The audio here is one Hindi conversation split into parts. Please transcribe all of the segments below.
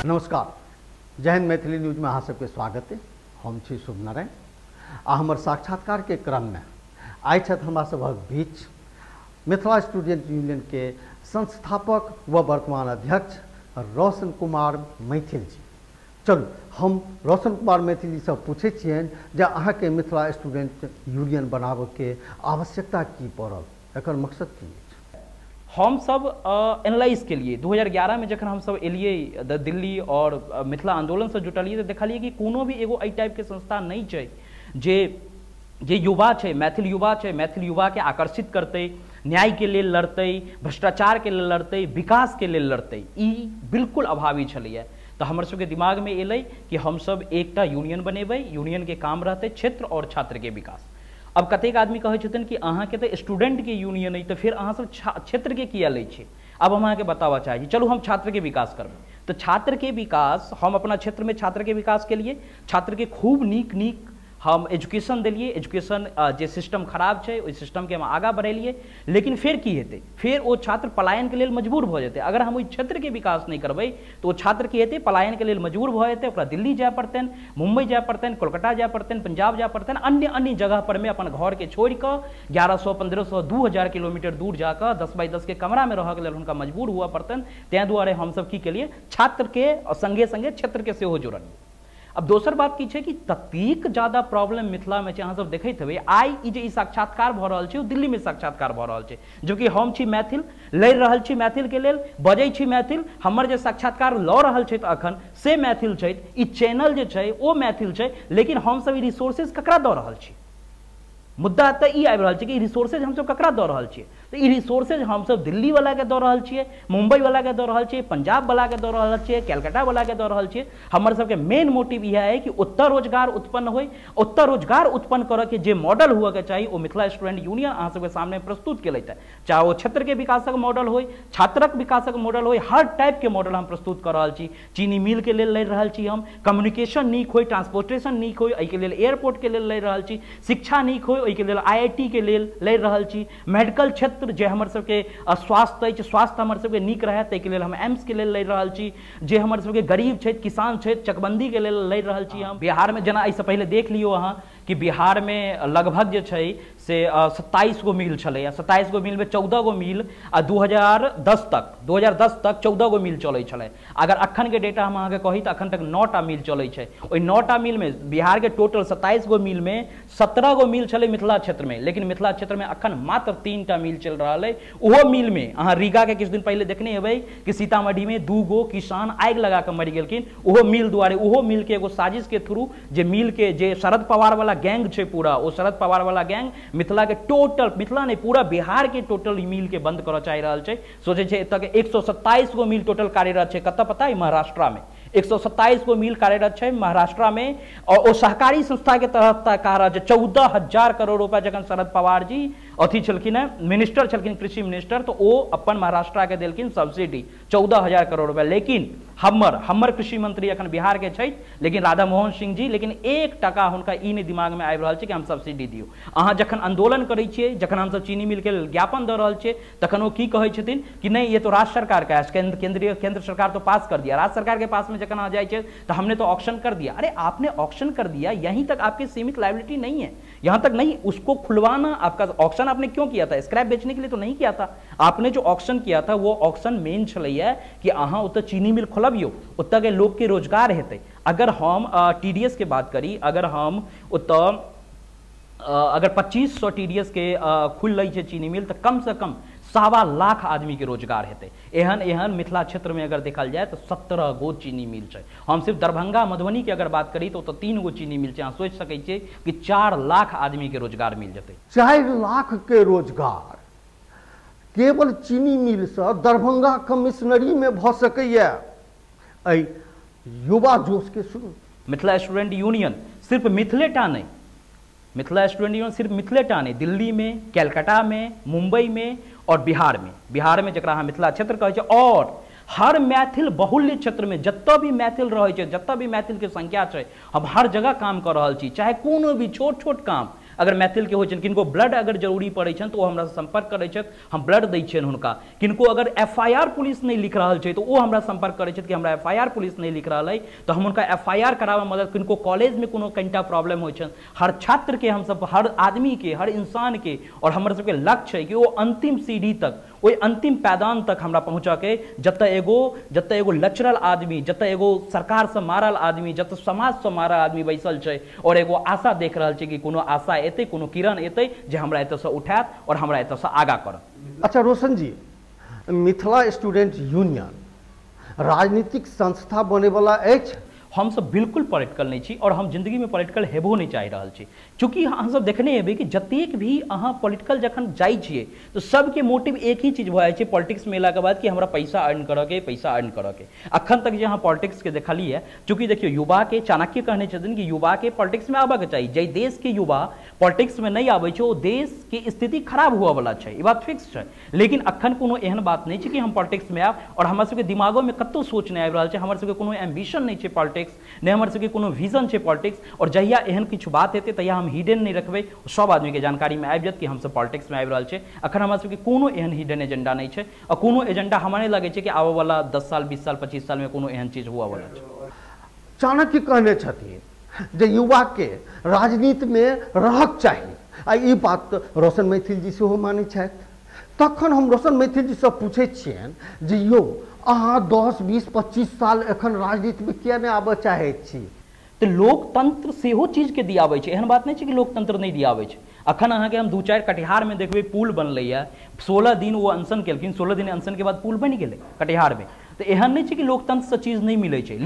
नमस्कार, जय हिंद। मैथिली न्यूज में अहाँ सबके स्वागत है। हम छी शुभ नारायण आ हमर साक्षात्कार के क्रम में आइ छथि हमरा सभक बीच मिथिला स्टूडेंट यूनियन के संस्थापक व वर्तमान अध्यक्ष रोशन कुमार मैथिल जी। चलू हम रोशन कुमार मैथिली से पूछे छियनि जे अहाँके मिथिला स्टूडेंट यूनियन बनाबे के आवश्यकता की पड़ल, एकर मकसद की अछि? हम सब एनालाइज के लिए 2011 में जखन हम सब एलिए दिल्ली और मिथिला आंदोलन से जुटलिए तो देखलिए कि कोनो भी एगो एहि टाइप के संस्था नहीं छै जे युवा छै, मैथिल युवा छै, मैथिल युवा के आकर्षित करते, न्याय के लेल लड़ते, भ्रष्टाचार के लेल लड़ते, विकास के लेल लड़ते। ई बिल्कुल अभावी छलैया। तो हमर सबके दिमाग में एलै कि हम सब एकटा यूनियन बनेबै, यूनियन के काम रहते क्षेत्र और छात्र के विकास। अब कतेक आदमी कहै छथिन कि अहाँके तो स्टूडेंट के यूनियन है तो फिर अहाँ सब क्षेत्र के किया लै छी। अब हम अहाँके बताबऽ चाहै छी, चलू हम छात्र के विकास करबै। तो छात्र के विकास हम अपना क्षेत्र में छात्र के विकास के लिए छात्र के खूब नीक हम एजुकेशन दिलिए। एजुकेशन जे सिस्टम खराब है ओहि सिस्टम के हम आगा बढ़ेलिए। लेकिन फिर की हेतै? फिर वो छात्र पलायन के लिए मजबूर भ जेतै। अगर हम ओहि क्षेत्र के विकास नहीं करबै तो वो छात्र की हेतै, पलायन के लिए मजबूर भ जेतै। ओकरा दिल्ली जाय पड़तनि, मुंबई जाय पड़तनि, कोलकाता जाय पड़तनि, पंजाब जाय पड़तनि, अन्य जगह पर में अपन घर के छोड़ कर 1100, 1500, 2000 किलोमीटर दूर जाकर 10x10 के कमरा में रह के लेल हुनका मजबूर हुआ पड़तनि। तैं दुआरे हम सब की केलिए, छात्र के संगे संगे क्षेत्र के सेहो जोड़लिए। अब दोसर बात की छै कि ततेक ज्यादा प्रॉब्लम मिथिला में छै, अहाँ सब देखैत हेबै। आइ ई जे साक्षात्कार भ रहल छै, दिल्ली में साक्षात्कार भ रहल छै, जबकि हम छी मैथिल, लड़ रहल छी मैथिल के लेल, बजै छी मैथिल। हमर जे साक्षात्कार लऽ रहल छै अखन से मैथिल छै, ई चैनल जे छै ओ मैथिल छै, लेकिन हम सब ई रिसोर्सेज ककरा दऽ रहल छी? मुद्दा तऽ ई आबि रहल छै कि रिसोर्सेज हम सब ककरा दऽ रहल छियै? तो ई रिसोर्सेज हम सब दिल्ली वाला के दऽ रहल छियै, मुंबई वाला के दऽ रहल छियै, पंजाब वाला के दऽ रहल छियै, कलकत्ता वाला के दऽ रहल छियै। हमर सबके मेन मोटिव यह है कि उत्तर रोजगार उत्पन्न होय। उत्तर रोजगार उत्पन्न करऽ के जे मॉडल हुआ के चाहिए वो मिथिला स्टूडेंट यूनियन अहाँ सबके सामने प्रस्तुत केलथि है। चाहे वो क्षेत्र के विकासक मॉडल होय, छात्रक विकासक मॉडल होय, हर टाइप के मॉडल हम प्रस्तुत कर रहल छी। चीनी मिल के लेल लड़ रहल छी हम, कम्युनिकेशन नीक होय, ट्रांसपोर्टेशन नीक होय, एहि के लेल एयरपोर्ट के लेल लड़ रहल छी, शिक्षा नीक होय ओहि के लेल IIT के लेल लड़ रहल छी, मेडिकल क्षेत्र जे हमर सबके स्वास्थ्य अछि, स्वास्थ्य हमर सबके नीक रहे ताहि के लेल हम एम्स के लेल लड़ रहल छी। जे हमर सबके गरीब छै, किसान छै, चकबंदी के लेल लड़ रहल छी हम। बिहार में जेना एहिसँ पहले देख लियो अहाँ कि बिहार में लगभग जे छै से 27 गो मिल छलै। 27 गो मिल में 14 गो मिल 2010 तक 14 गो मिल चलै छलै। अगर अखन के डेटा हम अहाँके कही तो अखन तक 9टा मिल चलै छै। ओहि 9टा मिल में बिहार के टोटल 27 गो मिल में 17 गो मिल छलै मिथिला क्षेत्र में, लेकिन मिथिला क्षेत्र में अखन मात्र 3टा मिल चल रहा है। ओहो मिल में अहाँ रीगा के किछु दिन पहले देखने हेबै कि सीतामढ़ी में 2 गो किसान आगि लगा के मरि गेलखिन। ओहो मिल दुआरे, ओहो मिल के एगो साजिश के थ्रू जे मिल के जे शरद पवार वाला गैंग छै पूरा, वो शरद पवार वाला गैंग मिथिला के टोटल, मिथिला नहीं पूरा बिहार के टोटल मिल के बंद करऽ चाहि रहल छै। सोचे छै एतऽ के 127 गो मिल टोटल कार्यरत छै। कतऽ पता है? महाराष्ट्र में 127 गो मिल कार्यरत है महाराष्ट्र में। और वो सहकारी संस्था के तहत कह रहा है 14,000 करोड़ रुपया जखन शरद पवार जी अथी छलखिन है, मिनिस्टर छलखिन, कृषि मिनिस्टर, तो वो अपन महाराष्ट्र के देलखिन सब्सिडी 14,000 करोड़ रुपया। लेकिन हमर कृषि मंत्री अखन बिहार के छै, लेकिन राधा मोहन सिंह जी, लेकिन 1 टका हुनका ई नहीं दिमाग में आबि रहल छै कि हम सब्सिडी दियौ। अहाँ जखन आंदोलन करै छियै, जखन हम सब चीनी मिल के ज्ञापन दऽ रहल छियै, तखन वो की कहै छथिन कि नहीं ये तो राज्य सरकार का है, केंद्र सरकार तो पास कर दिया। राज्य सरकार के पास में जखन आ जाए तो हमने तो ऑक्शन कर दिया। अरे आपने ऑक्शन कर दिया, यहीं तक आपकी सीमित लायबिलिटी नहीं है, यहां तक नहीं। उसको खुलवाना, आपका ऑक्शन आपने क्यों किया था? स्क्रैप बेचने के लिए तो नहीं किया था। आपने जो ऑक्शन किया था वो ऑक्शन मेन छलैया कि अहाँ उत चीनी मिल खोलबियो, उत्तर के लोग के रोजगार हेतै। अगर हम TDS के बात करी, अगर हम उत्तर अगर 2500 TDS के खुल लै छै चीनी मिल तो कम से कम 1.25 लाख आदमी के रोजगार हेतै। एहन मिथिला क्षेत्र में अगर देखल जाए तो 17 गो चीनी मिल छै। हम सिर्फ दरभंगा मधुबनी के अगर बात करी तो 3 गो चीनी मिल छै। अहाँ सोच सकै छियै कि 4 लाख आदमी के रोजगार मिल जेतै। 4 लाख के रोजगार केवल चीनी मिल से दरभंगा कमिश्नरी में भ सकैया। युवा जोश के शुरू मिथिला स्टूडेंट यूनियन सिर्फ मिथिलेटा नहीं, मिथिला स्टूडेंट यूनियन सिर्फ मिथिलेटा नहीं, दिल्ली में, कलकत्ता में, मुंबई में और बिहार में जकरा मिथिला क्षेत्र कहै छै, और हर मैथिल बहुल्य क्षेत्र में जतऽ भी मैथिल रहै छै, जतऽ भी मैथिल के संख्या छै, हम हर जगह काम कर रहल छी। चाहे कोनो भी छोट छोट काम अगर मैथिल के होइ छनि, किनको ब्लड अगर जरूरी पड़ै छनि तो ओ हमरा से संपर्क करै छथि, हम ब्लड दै छियनि हुनका। किनको अगर FIR पुलिस नहीं लिख रहल छै तो ओ हमरा संपर्क करै छथि कि हमरा FIR पुलिस नहीं लिख रहल है, तो हम उनका FIR कराबे मदद। किनको कॉलेज में कोनो कनिटा प्रॉब्लम होइ छनि, हर छात्र के हम सब, हर आदमी के, हर इंसान के, और हमर सबके लक्ष्य है कि वो अंतिम सीढ़ी तक, ओहि अंतिम पैदान तक हमरा पहुँचा के, जतऽ एगो लचरल आदमी, जतऽ एगो सरकार से मारल आदमी, जतऽ समाज से मारल आदमी बैसल छै और एगो आशा देख रहल छै कि कोनो आशा एतै, कोनो किरण एतै जे हमरा एतऽ से उठायत और हमरा एतऽ से आगाँ करत। अच्छा रोशन जी, मिथिला स्टूडेंट यूनियन राजनीतिक संस्था बने वाला अछि? हम सब बिल्कुल पॉलिटिकल नहीं छी और हम जिंदगी में पॉलिटिकल हेबो नहीं चाहि रहल छी, चूँकि हम सब देखने हेबै कि जतेक भी अहाँ पॉलिटिकल जखन जाइ छियै तो सबके मोटिव एक ही चीज भऽ जाइ छै पॉलिटिक्स में एलाके बाद कि हमरा पैसा अर्न करऽ के। अखन तक जे अहाँ पॉलिटिक्स के देखलियै, चूँकि देखियौ युवा के चाणक्य कहने छथिन कि युवा के पॉलिटिक्स में आबऽ के चाही। जे देश के युवा पॉलिटिक्स में नहीं आबै छै ओ देश के स्थिति खराब हुअ वाला छै, ई बात फिक्स छै। लेकिन अखन कोनो एहन बात नहीं छै कि हम पॉलिटिक्स में आयब और हमरा सबके दिमागो में कतौ सोच नहीं आबि रहल छै, हमर सबके कोनो एम्बिशन नहीं छै पॉलिटिक्स, नहीं हमर सबके कोनो विजन छै पॉलिटिक्स। और जहिया एहन किछु बात हेतै तहिया हम हिडन नहीं रखबै, सब आदमी के जानकारी में आबि जायत कि हम सब पॉलिटिक्स में आबि रहल छै। अखन हमरा सबके कोनो एहन हिडन एजेंडा नहीं छै और कोनो एजेंडा हमरा नहीं लगे छै कि आबऽ वाला 10 साल 20 साल 25 साल में कोनो एहन चीज हुआ वाला छै। चाणक्य कहने छथिन जे युवा के राजनीति में रहक चाही, आ ई बात रोशन मैथिल जी सेहो मानै छथि। तखन हम रोशन मैथिल जी से पूछे छियनि जे यौ अहाँ 10 20 25 साल एखन राजनीति में किया नहीं आबऽ चाहे छी? तो लोकतंत्र सेहो चीज के दियाबै छै, एहन बात नहीं छै कि लोकतंत्र नहीं दियाबै छै। अखन अहाँके हम 2-4 कटिहार में देखबै पुल बनलैया, 16 दिन वो अनशन केलखिन, 16 दिन अनशन के बाद पुल बनि गेलै कटिहार में। तो एहन नहीं छै कि लोकतंत्र से चीज नहीं मिलै छै,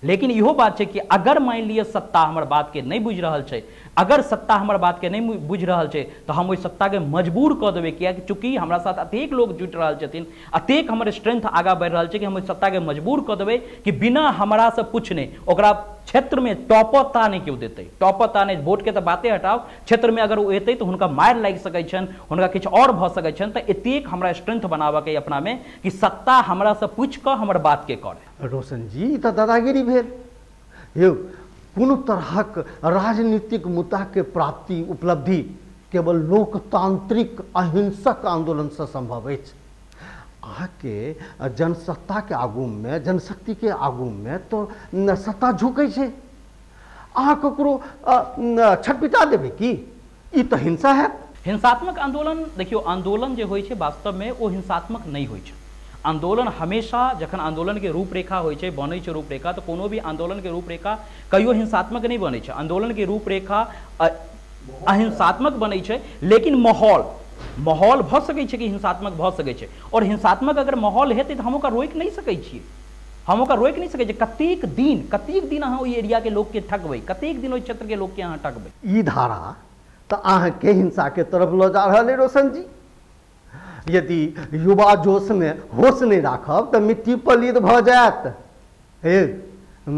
लेकिन इहो बात छै कि अगर मान लिअ सत्ता हमर बात के नहीं बुझि रहल छै, अगर सत्ता हमर बात के नहीं बुझि रहल छै तो हम ओहि सत्ता के मजबूर कऽ देबै। कियाकि चूँकि हमरा साथ अतेक लोग जुटि रहल छथिन, अतेक हमर स्ट्रेंथ आगाँ बढ़ि रहल छै कि हम ओहि सत्ता के मजबूर कऽ देबै कि बिना हमरा से पूछने ओकरा क्षेत्र में टॉपता नहीं क्यों देते। टॉपता नहीं, वोट के तो बातें हटाओ, क्षेत्र में अगर वो एतै तो हुनका मारि लागि सकै छनि, हुनका किछु और भऽ सकै छनि। तो एतेक हमरा स्ट्रेंथ बनाबऽ के अपना में कि सत्ता हमरा से पूछि कऽ हमर बात के करे। रोशन जी ई तऽ दादागिरी भेल यौ। कोनो तरहक राजनीतिक मुद्दा के प्राप्ति उपलब्धि केवल लोकतांत्रिक अहिंसक आंदोलन से संभव अछि। अहाँके जनसत्ता के आगू में, जनशक्ति के आगू में तो सत्ता झुकै छै, अहाँ ककरो छटपिटा देबै की? ई तऽ हिंसा है। हिंसात्मक आंदोलन, देखियो आंदोलन जे होइ छै वास्तव में ओ हिंसात्मक नहीं होइ छै। आंदोलन हमेशा जखन आंदोलन के रूपरेखा होइ छै, बनै छै रूपरेखा, तो कोनो भी आंदोलन के रूपरेखा कहियो हिंसात्मक नहीं बनै छै। आंदोलन के रूपरेखा अहिंसात्मक बनै छै, लेकिन माहौल भऽ सकै छै कि हिंसात्मक भऽ सकै छै। और हिंसात्मक अगर माहौल हेतै तऽ हम ओकरा रोकि नहीं सकै छियै, हम ओकरा रोकि नहीं सकै छियै। कतेक दिन अहाँ ओहि एरिया के लोग के ठकबै, कतेक दिन ओहि क्षेत्र के लोग के अहाँ ठकबै। ई धारा तऽ अहाँके हिंसा के तरफ लऽ जा रहल है रोशन जी। यदि युवा जोश में होश नहीं राखब तो मिट्टी पलीद भऽ जायत। हे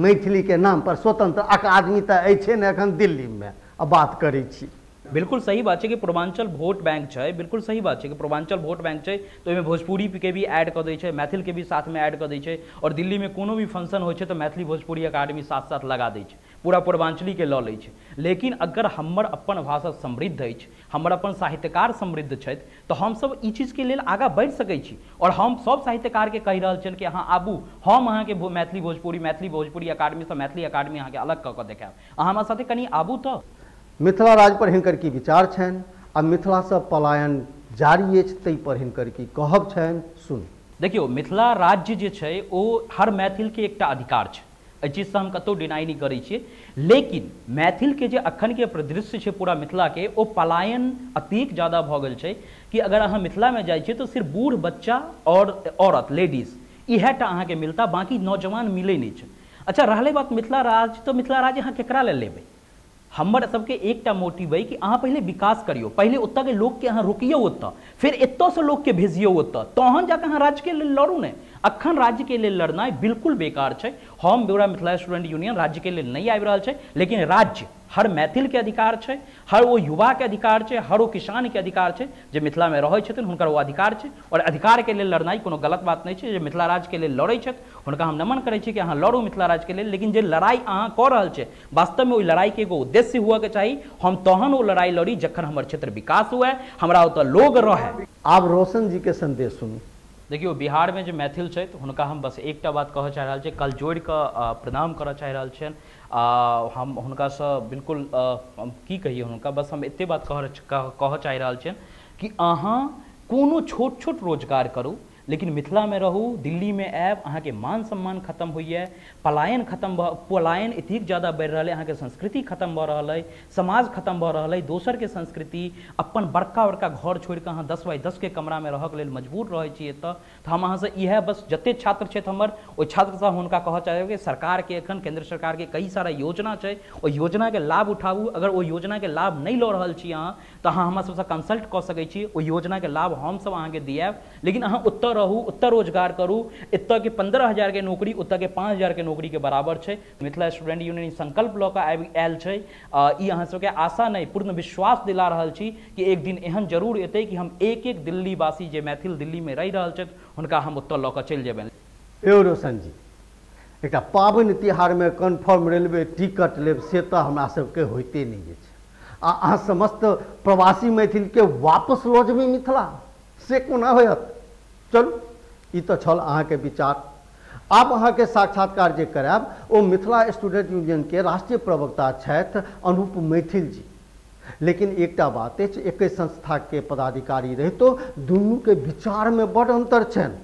मैथिली के नाम पर स्वतंत्र अकादमी तऽ अछि ने एखन दिल्ली में, अब बात करै छी। बिल्कुल सही बात है कि पूर्वांचल वोट बैंक है, बिल्कुल सही बात है कि पूर्वांचल वोट बैंक है, तो इसमें भोजपुरी के भी ऐड कर दै छै, मैथिल के भी साथ में ऐड कर दै छै। और दिल्ली में कोनो भी फंक्शन हो तो मैथिली भोजपुरी अकादमी साथ साथ लगा दै छै, पूरा पूर्वांचली के लऽ लै छै। लेकिन अगर हमर अपन भाषा समृद्ध अछि, हमर अपन साहित्यकार समृद्ध छथि, तो हम सब ई चीज के लेल आगाँ बढ़ि सकै छी। और हम सब साहित्यकार के कहि रहल छियनि कि अहाँ आबू, हम अहाँके मैथिली भोजपुरी अकादमी से मैथिली अकादमी अहाँके अलग कऽ देखायब, अहाँ हमरा साथे कनि आबू। तो मिथिला राज पर हिनकर की विचार छनि आ मिथिला से पलायन जारी अछि ताहि पर हिनकर की कहब छनि, सुन। देखियो मिथिला राज्य जे छै ओ हर मैथिल के एकटा अधिकार छै, एहि चीज से हम कतौ डिनाई नहीं करै छियै। लेकिन मैथिल के जे अखन के परिदृश्य छै पूरा मिथिला के, ओ पलायन अतेक ज्यादा भऽ गेल छै कि अगर अहाँ मिथिला में जाइ छियै तो सिर्फ बूढ़ बच्चा और औरत लेडीज इएहटा अहाँके मिलता, बाकी नौजवान मिलै नहीं छै। अच्छा रहलै बात मिथिला राज, तो मिथिला राज अहाँ केकरा लेल लेबै? हमर सबके एकटा मोटिव है कि अहाँ पहले विकास करियो, पहले ओतऽ के लोग के अहाँ रोकियो ओतऽ, फिर एतऽ से लोग के भेजियो ओतऽ, तहन जाके अहाँ राज्य के लेल लड़ू ने। अखन राज्य के लेल लड़नाइ बिल्कुल बेकार छै। हम पूरा मिथिला स्टूडेंट यूनियन राज्य के लेल नहीं आबि रहल छै, लेकिन राज्य हर मैथिल के अधिकार छै, हर वो युवा के अधिकार छै, हर वो किसान के अधिकार छै जे मिथिला में रहै छथिन, हुनकर वो अधिकार छै। और अधिकार के लेल लड़नाइ कोनो गलत बात नहीं छै। जे मिथिला राज्य के लेल लड़ै छथि हुनका हम नमन करै छी कि अहाँ लड़ू मिथिला राज्य के लेल, लेकिन जे लड़ाई अहाँ कऽ रहल छै वास्तव में ओहि लड़ाई के एगो उद्देश्य हुआ के चाही। हम तहन वो लड़ाई लड़ी जखन हमर क्षेत्र विकास हुए, हमरा ओतऽ लोग रहे। आब रोशन जी के संदेश सुनू। देखियो बिहार में जो मैथिल छै हुनका हम बस एकटा बात कह चाह रहल छी, कल जोड़ कऽ प्रणाम करऽ चाह रहल छियनि। हम हुनकासँ बिल्कुल की कहिए हुनका, बस हम एते बात कह चाह रहल छियनि कि अहाँ कोनो छोट छोट रोजगार करू, लेकिन मिथिला में रहू। दिल्ली में आयब अहाँ के मान सम्मान खत्म होइए, पलायन एतेक ज़्यादा बढ़ि रहा है, अहाँ के संस्कृति खत्म भऽ रहा है, समाज खत्म भऽ रहा है, दोसर के संस्कृति अपन बड़का बड़का घर छोड़ के अहाँ 10 बाई 10 के कमरा में रहऽ के लेल मजबूर रहै छी एतऽ। तो हम अहाँ से इएह बस जते छात्र छथि हमर, ओहि छात्र से हुनका कहऽ चाहब कि सरकार के एखन केंद्र सरकार के कई सारा योजना छै, ओहि योजना के लाभ उठाबू। अगर ओहि योजना के लाभ नहीं लऽ रहल छी अहाँ तो अहाँ हमरा सबसँ कंसल्ट कऽ सकै छी, ओहि योजना के लाभ हम सब अहाँ के दियाब। लेकिन अहाँ उत्तर रहू, उत्तर रोजगार करू। एतऽ के 15,000 के नौकरी ओतऽ के 5,000 के नौकरी के बराबर छै। मिथिला स्टूडेंट यूनियन संकल्प लऽ कऽ आयल छै। ई अहाँ सबके आशा नहीं पूर्ण विश्वास दिला रहल छी कि एक दिन एहन जरूर एतै कि हम एक एक दिल्ली वासी जे मैथिल दिल्ली में रहि रहल छथि हुनका हम उत्तर लऽ कऽ चलि जेबनि। यौ रोशन जी, एक पाबनि तिहार में कन्फर्म रेलवे टिकट लेब से तो हमरा सबके होइते नहीं छै। अहाँ समस्त प्रवासी मैथिल के वापस लऽ जेबै मिथिला, से कोना होयत? चलू ई तो छल अहाँ के विचार। आब अहाँ के साक्षात्कार जे करायब ओ मिथिला स्टूडेंट यूनियन के राष्ट्रीय प्रवक्ता छथि अनूप मैथिल जी। लेकिन एकटा बात अछि, एक संस्था के पदाधिकारी रहितो दुनू के विचार में बड़ अंतर छनि।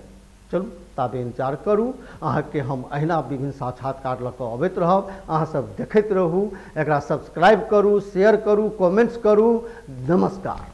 चलू ताबे इंतजार करू, अहाँ के हम अहिना विभिन्न साक्षात्कार लऽ कऽ अबैत रहब। अहाँ सब देखैत रहू, एकरा सब्सक्राइब करू, शेयर करू, कमेंट्स करू। नमस्कार।